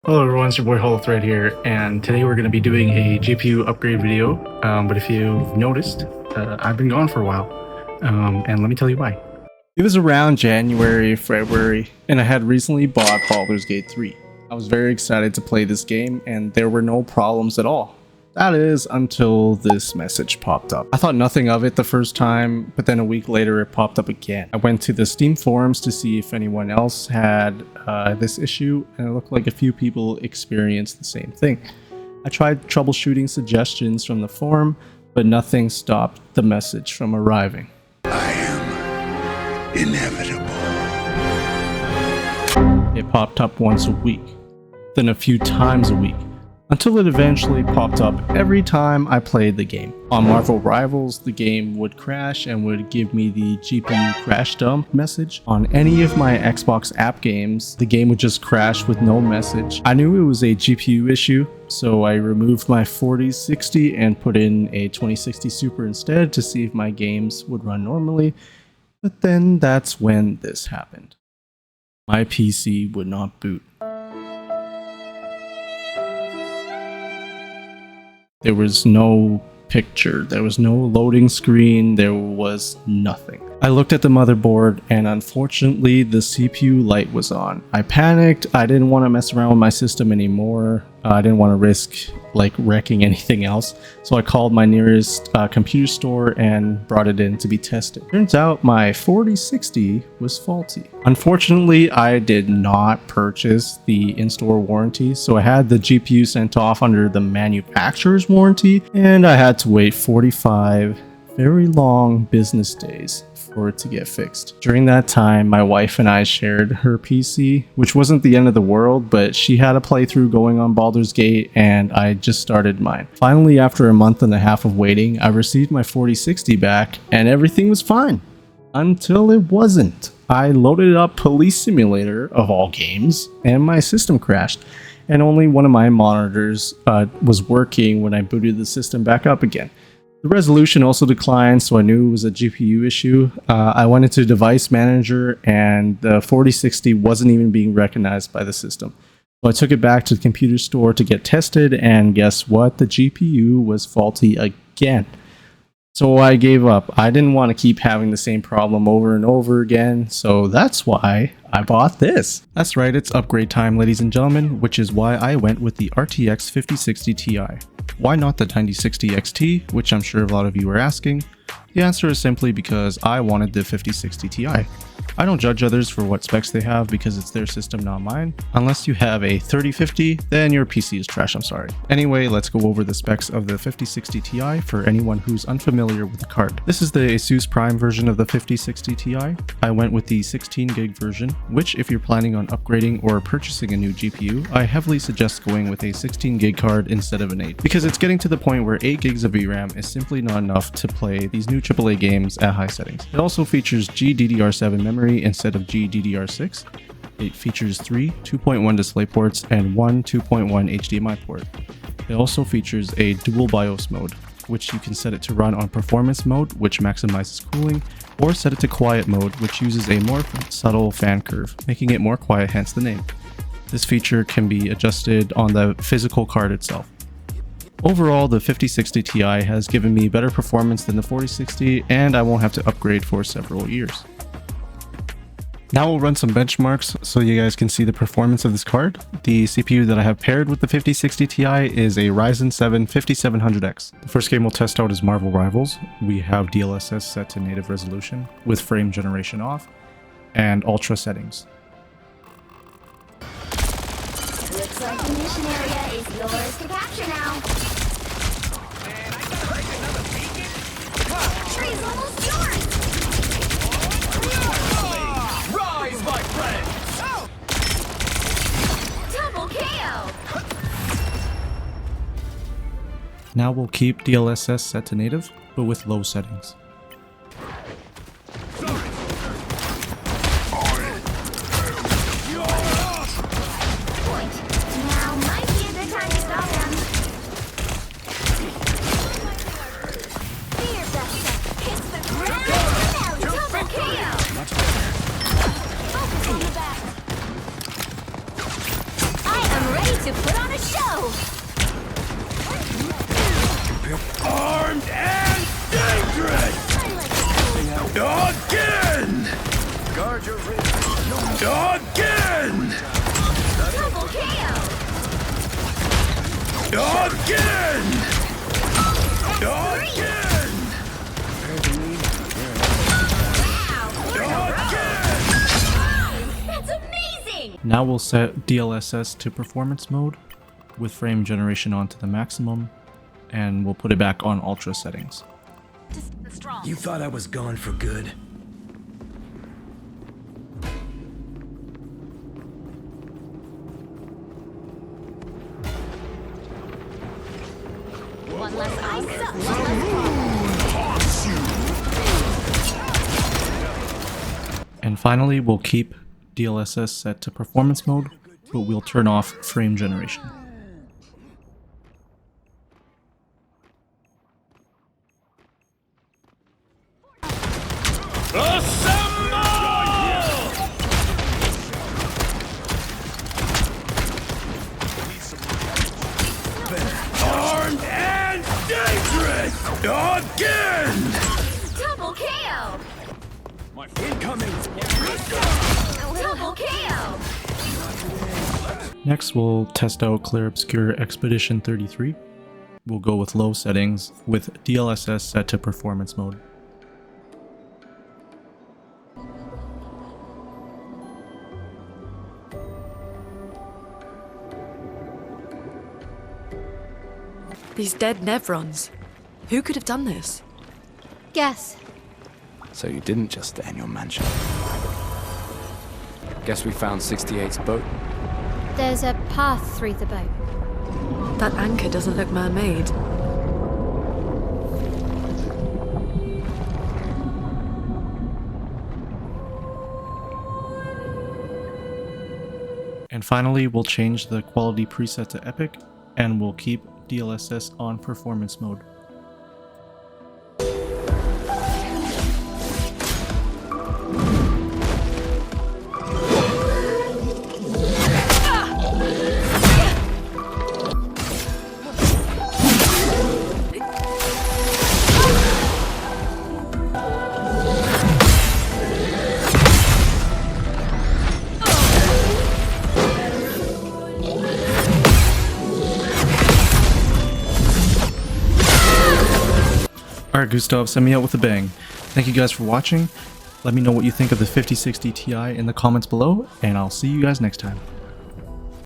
Hello everyone, it's your boy HoloThread here, and today we're going to be doing a GPU upgrade video. But if you've noticed, I've been gone for a while, and let me tell you why. It was around January, February, and I had recently bought Baldur's Gate 3. I was very excited to play this game, and there were no problems at all. That is, until this message popped up. I thought nothing of it the first time, but then a week later it popped up again. I went to the Steam forums to see if anyone else had this issue, and it looked like a few people experienced the same thing. I tried troubleshooting suggestions from the forum, but nothing stopped the message from arriving. I am inevitable. It popped up once a week, then a few times a week, until it eventually popped up every time I played the game. On Marvel Rivals, the game would crash and would give me the GPU crash dump message. On any of my Xbox app games, the game would just crash with no message. I knew it was a GPU issue, so I removed my 4060 and put in a 2060 Super instead to see if my games would run normally. But then that's when this happened. My PC would not boot. There was no picture, there was no loading screen, there was nothing. I looked at the motherboard and unfortunately the CPU light was on. I panicked, I didn't want to mess around with my system anymore. I didn't want to risk wrecking anything else. So I called my nearest computer store and brought it in to be tested. Turns out my 4060 was faulty. Unfortunately, I did not purchase the in-store warranty, so I had the GPU sent off under the manufacturer's warranty, and I had to wait 45 very long business days for it to get fixed. During that time, my wife and I shared her PC, which wasn't the end of the world, but she had a playthrough going on Baldur's Gate and I just started mine. Finally, after a month and a half of waiting, I received my 4060 back and everything was fine. Until it wasn't. I loaded up Police Simulator, of all games, and my system crashed. And only one of my monitors was working when I booted the system back up again. The resolution also declined, so I knew it was a GPU issue. I went into Device Manager and the 4060 wasn't even being recognized by the system. So I took it back to the computer store to get tested, and guess what? The GPU was faulty again. So I gave up. I didn't want to keep having the same problem over and over again, so that's why I bought this. That's right, it's upgrade time, ladies and gentlemen, which is why I went with the RTX 5060 Ti. Why not the 9060 XT, which I'm sure a lot of you are asking? The answer is simply because I wanted the 5060 Ti. I don't judge others for what specs they have because it's their system, not mine. Unless you have a 3050, then your PC is trash, I'm sorry. Anyway, let's go over the specs of the 5060 Ti for anyone who's unfamiliar with the card. This is the Asus Prime version of the 5060 Ti. I went with the 16 gig version, which if you're planning on upgrading or purchasing a new GPU, I heavily suggest going with a 16 gig card instead of an 8, because it's getting to the point where 8 gigs of VRAM is simply not enough to play these new AAA games at high settings. It also features GDDR7 memory instead of GDDR6. It features 3 2.1 DisplayPorts and 1 2.1 HDMI port. It also features a dual BIOS mode, which you can set it to run on performance mode, which maximizes cooling, or set it to quiet mode, which uses a more subtle fan curve, making it more quiet, hence the name. This feature can be adjusted on the physical card itself. Overall, the 5060 Ti has given me better performance than the 4060, and I won't have to upgrade for several years. Now we'll run some benchmarks so you guys can see the performance of this card. The CPU that I have paired with the 5060 Ti is a Ryzen 7 5700X. The first game we'll test out is Marvel Rivals. We have DLSS set to native resolution with frame generation off and ultra settings. Looks like the mission area is yours to capture now. Tree's almost yours. Rise, my friend! Double KO. Now we'll keep DLSS set to native, but with low settings. Now might be a good time to stop them. Fear Duster hits the ground. Now double KO. Focus on the back. I am ready Again! Guard your rear. Again! Double KO! Again! Again! That's amazing! Now we'll set DLSS to performance mode with frame generation onto the maximum, and we'll put it back on ultra settings. You thought I was gone for good? One less ice up, one less And finally, we'll keep DLSS set to performance mode, but we'll turn off frame generation. Armed and dangerous! Again! double KO! Incoming! Double KO! Next, we'll test out Clear Obscure Expedition 33. We'll go with low settings with DLSS set to performance mode. These dead Nevrons. Who could have done this? Guess. So you didn't just stay in your mansion. Guess we found 68's boat. There's a path through the boat. That anchor doesn't look man-made. And finally, we'll change the quality preset to Epic, and we'll keep DLSS on performance mode. Alright Gustav, send me out with a bang. Thank you guys for watching. Let me know what you think of the 5060 Ti in the comments below, and I'll see you guys next time.